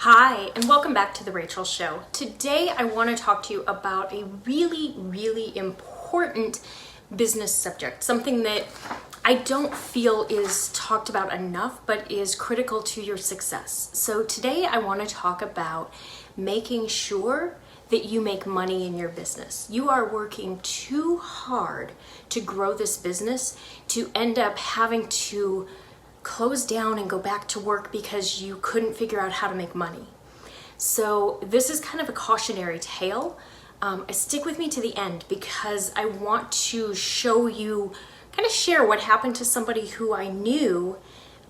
Hi, and welcome back to The Rachel Show. Today, I want to talk to you about a really important business subject, something that I don't feel is talked about enough, but is critical to your success. So today, I want to talk about making sure that you make money in your business. You are working too hard to grow this business to end up having to close down and go back to work because you couldn't figure out how to make money. So this is kind of a cautionary tale. Stick with me to the end because I want to show you, kind of share what happened to somebody who I knew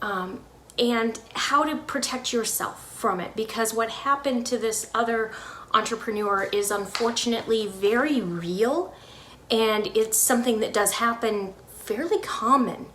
and how to protect yourself from it. Because what happened to this other entrepreneur is unfortunately very real, and it's something that does happen fairly common.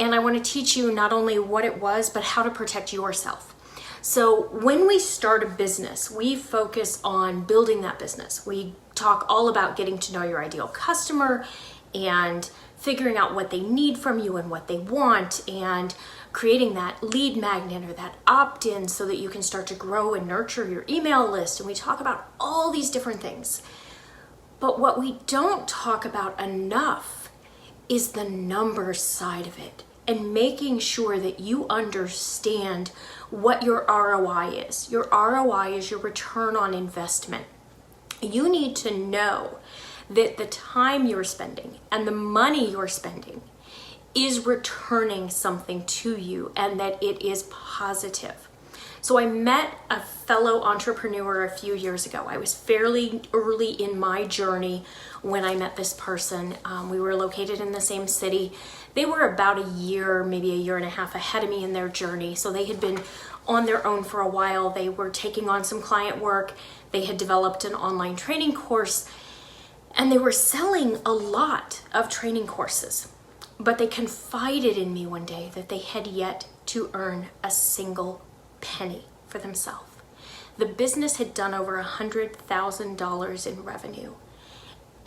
And I want to teach you not only what it was, but how to protect yourself. So when we start a business, we focus on building that business. We talk all about getting to know your ideal customer and figuring out what they need from you and what they want, and creating that lead magnet or that opt-in so that you can start to grow and nurture your email list. And we talk about all these different things. But what we don't talk about enough is the numbers side of it, and making sure that you understand what your ROI is. Your ROI is your return on investment. You need to know that the time you're spending and the money you're spending is returning something to you, and that it is positive. So I met a fellow entrepreneur a few years ago. I was fairly early in my journey when I met this person. We were located in the same city. They were about a year, maybe a year and a half ahead of me in their journey. So they had been on their own for a while. They were taking on some client work. They had developed an online training course, and they were selling a lot of training courses. But they confided in me one day that they had yet to earn a single penny for themselves. The business had done over $100,000 in revenue,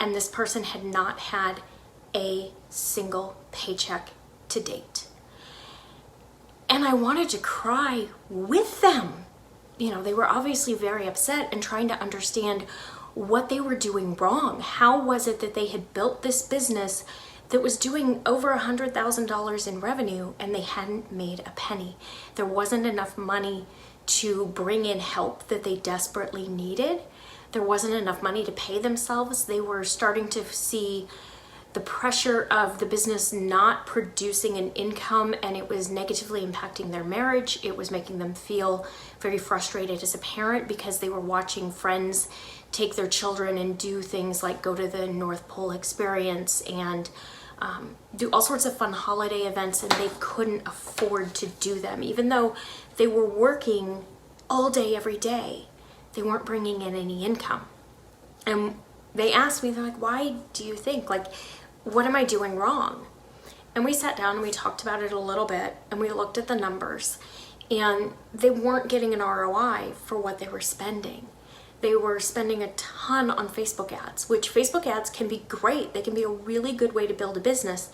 and this person had not had a single paycheck to date. And I wanted to cry with them. You know, they were obviously very upset and trying to understand what they were doing wrong. How was it that they had built this business that was doing over $100,000 in revenue and they hadn't made a penny? There wasn't enough money to bring in help that they desperately needed. There wasn't enough money to pay themselves. They were starting to see the pressure of the business not producing an income, and it was negatively impacting their marriage. It was making them feel very frustrated as a parent because they were watching friends take their children and do things like go to the North Pole experience and do all sorts of fun holiday events, and they couldn't afford to do them. Even though they were working all day, every day, they weren't bringing in any income. And they asked me, they're like, why do you think, like, what am I doing wrong? And we sat down and we talked about it a little bit, and we looked at the numbers, and they weren't getting an ROI for what they were spending. They were spending a ton on Facebook ads, which Facebook ads can be great. They can be a really good way to build a business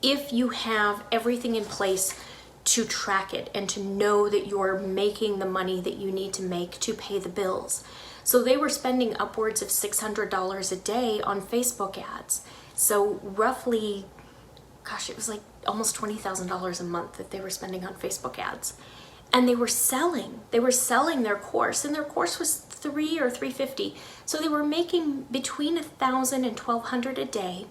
if you have everything in place to track it and to know that you're making the money that you need to make to pay the bills. So they were spending upwards of $600 a day on Facebook ads. So roughly, it was like almost $20,000 a month that they were spending on Facebook ads. And they were selling their course, and their course was $300 or $350. So they were making between $1,000 and $1,200 a day.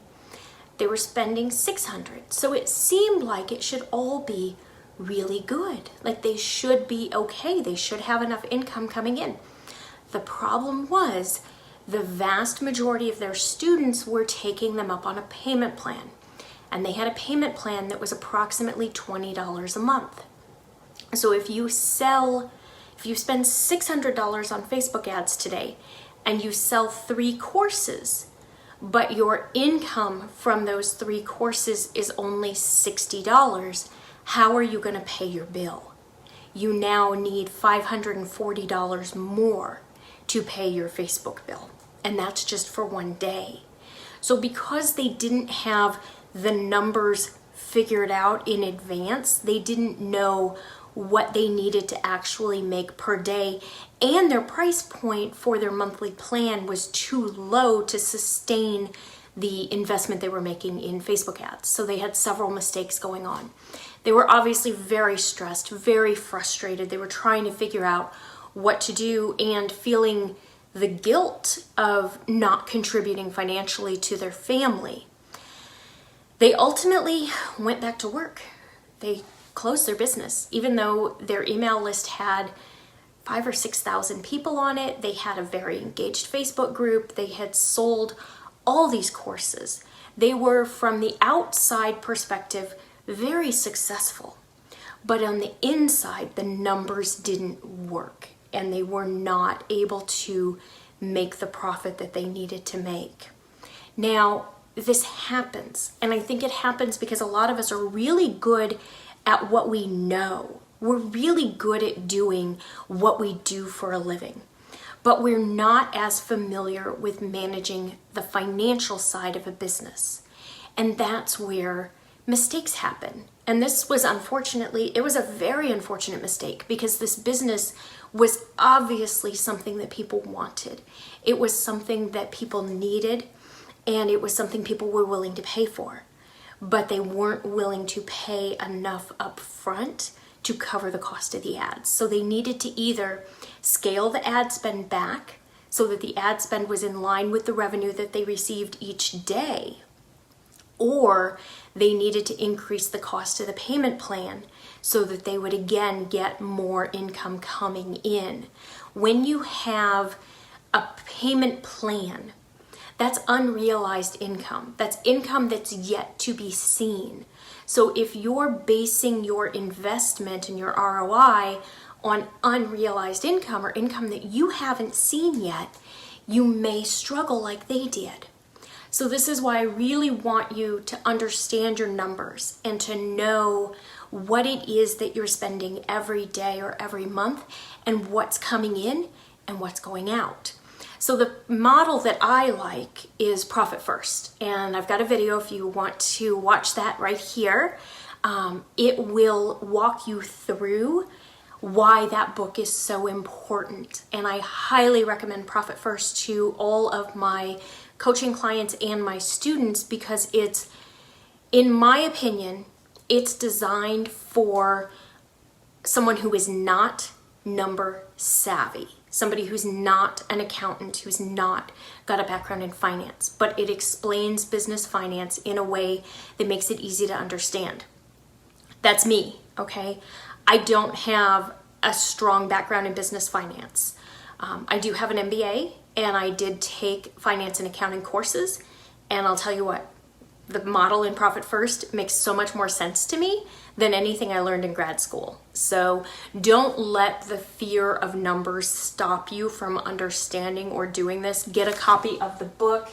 They were spending $600. So it seemed like it should all be really good. Like they should be okay. They should have enough income coming in. The problem was the vast majority of their students were taking them up on a payment plan. And they had a payment plan that was approximately $20 a month. So if you spend $600 on Facebook ads today and you sell 3 courses, but your income from those 3 courses is only $60, how are you going to pay your bill? You now need $540 more to pay your Facebook bill. And that's just for one day. So because they didn't have the numbers figured out in advance, they didn't know what they needed to actually make per day, and their price point for their monthly plan was too low to sustain the investment they were making in Facebook ads. So they had several mistakes going on. They were obviously very stressed, very frustrated. They were trying to figure out what to do and feeling the guilt of not contributing financially to their family. They ultimately went back to work. They closed their business, even though their email list had 5,000 or 6,000 people on it. They had a very engaged Facebook group. They had sold all these courses. They were, from the outside perspective, very successful. But on the inside, the numbers didn't work, and they were not able to make the profit that they needed to make. Now, this happens, and I think it happens because a lot of us are really good at what we know. We're really good at doing what we do for a living, but we're not as familiar with managing the financial side of a business. And that's where mistakes happen. And this was, unfortunately, it was a very unfortunate mistake, because this business was obviously something that people wanted. It was something that people needed, and it was something people were willing to pay for, but they weren't willing to pay enough up front to cover the cost of the ads. So they needed to either scale the ad spend back so that the ad spend was in line with the revenue that they received each day, or they needed to increase the cost of the payment plan so that they would again get more income coming in. When you have a payment plan, that's unrealized income. That's income that's yet to be seen. So if you're basing your investment and your ROI on unrealized income, or income that you haven't seen yet, you may struggle like they did. So this is why I really want you to understand your numbers and to know what it is that you're spending every day or every month, and what's coming in and what's going out. So the model that I like is profit first, and I've got a video if you want to watch that right here. It will walk you through why that book is so important, and I highly recommend Profit First to all of my coaching clients and my students, because it's, in my opinion, it's designed for someone who is not number savvy. Somebody who's not an accountant, who's not got a background in finance, but it explains business finance in a way that makes it easy to understand. That's me, okay? I don't have a strong background in business finance. I do have an MBA, and I did take finance and accounting courses, and I'll tell you what, the model in Profit First makes so much more sense to me than anything I learned in grad school. So don't let the fear of numbers stop you from understanding or doing this. Get a copy of the book.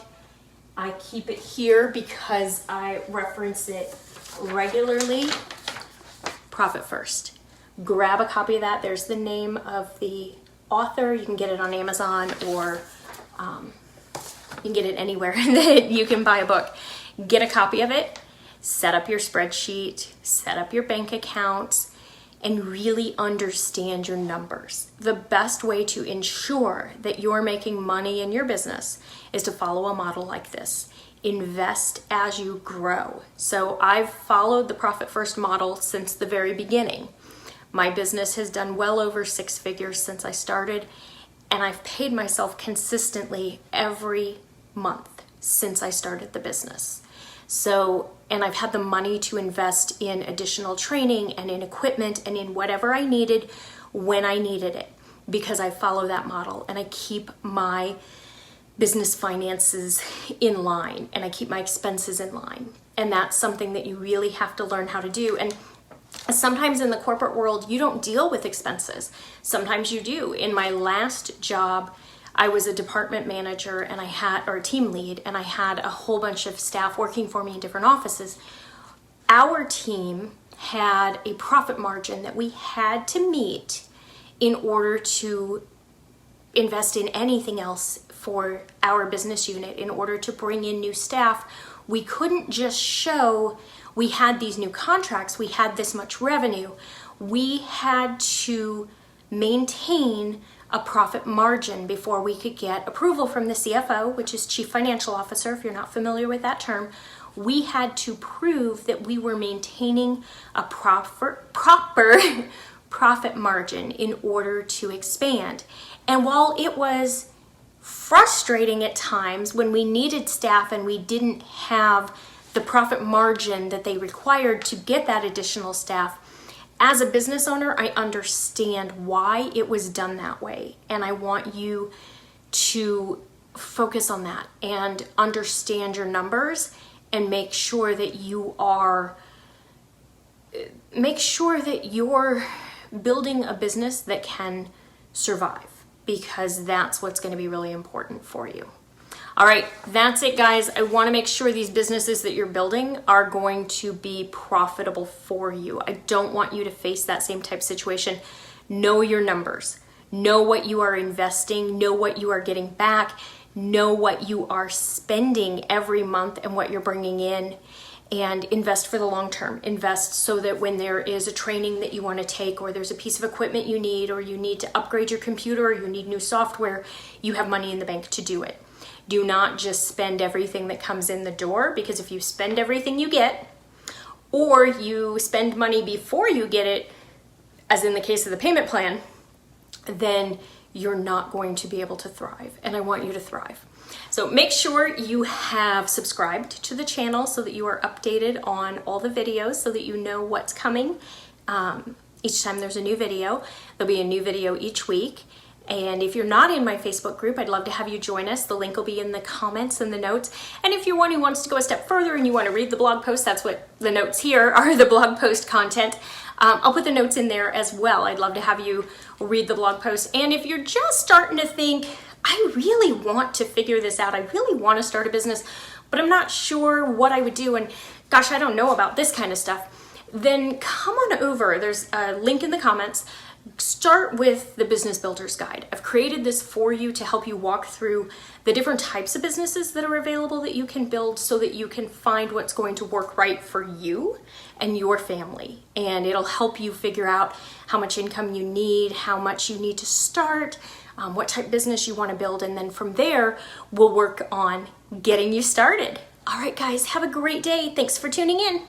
I keep it here because I reference it regularly. Profit First. Grab a copy of that. There's the name of the author. You can get it on Amazon, or you can get it anywhere that you can buy a book. Get a copy of it, set up your spreadsheet, set up your bank accounts, and really understand your numbers. The best way to ensure that you're making money in your business is to follow a model like this. Invest as you grow. So I've followed the Profit First model since the very beginning. My business has done well over 6 figures since I started, and I've paid myself consistently every month since I started the business. So, and I've had the money to invest in additional training and in equipment and in whatever I needed when I needed it, because I follow that model and I keep my business finances in line and I keep my expenses in line. And that's something that you really have to learn how to do. And sometimes in the corporate world, you don't deal with expenses. Sometimes you do. In my last job, I was a department manager and or a team lead, and I had a whole bunch of staff working for me in different offices. Our team had a profit margin that we had to meet in order to invest in anything else for our business unit. In order to bring in new staff, we couldn't just show we had these new contracts, we had this much revenue. we had to maintain a profit margin before we could get approval from the CFO, which is Chief Financial Officer, if you're not familiar with that term. We had to prove that we were maintaining a proper profit margin in order to expand. And while it was frustrating at times when we needed staff and we didn't have the profit margin that they required to get that additional staff, as a business owner, I understand why it was done that way. And I want you to focus on that and understand your numbers and make sure that you're building a business that can survive, because that's what's going to be really important for you. All right, that's it, guys. I want to make sure these businesses that you're building are going to be profitable for you. I don't want you to face that same type of situation. Know your numbers. Know what you are investing. Know what you are getting back. Know what you are spending every month and what you're bringing in. And invest for the long term. Invest so that when there is a training that you want to take, or there's a piece of equipment you need, or you need to upgrade your computer, or you need new software, you have money in the bank to do it. Do not just spend everything that comes in the door, because if you spend everything you get, or you spend money before you get it, as in the case of the payment plan, then you're not going to be able to thrive. And I want you to thrive. So make sure you have subscribed to the channel so that you are updated on all the videos, so that you know what's coming. Each time there's a new video, there'll be a new video each week. And if you're not in my Facebook group, I'd love to have you join us. The link will be in the comments and the notes. And if you're one who wants to go a step further and you want to read the blog post, that's what the notes here are, the blog post content. I'll put the notes in there as well. I'd love to have you read the blog post. And if you're just starting to think, I really want to figure this out, I really want to start a business, but I'm not sure what I would do, and gosh, I don't know about this kind of stuff, then come on over. There's a link in the comments. Start with the Business Builder's Guide. I've created this for you to help you walk through the different types of businesses that are available that you can build, so that you can find what's going to work right for you and your family. And it'll help you figure out how much income you need, how much you need to start, what type of business you want to build. And then from there, we'll work on getting you started. All right, guys, have a great day. Thanks for tuning in.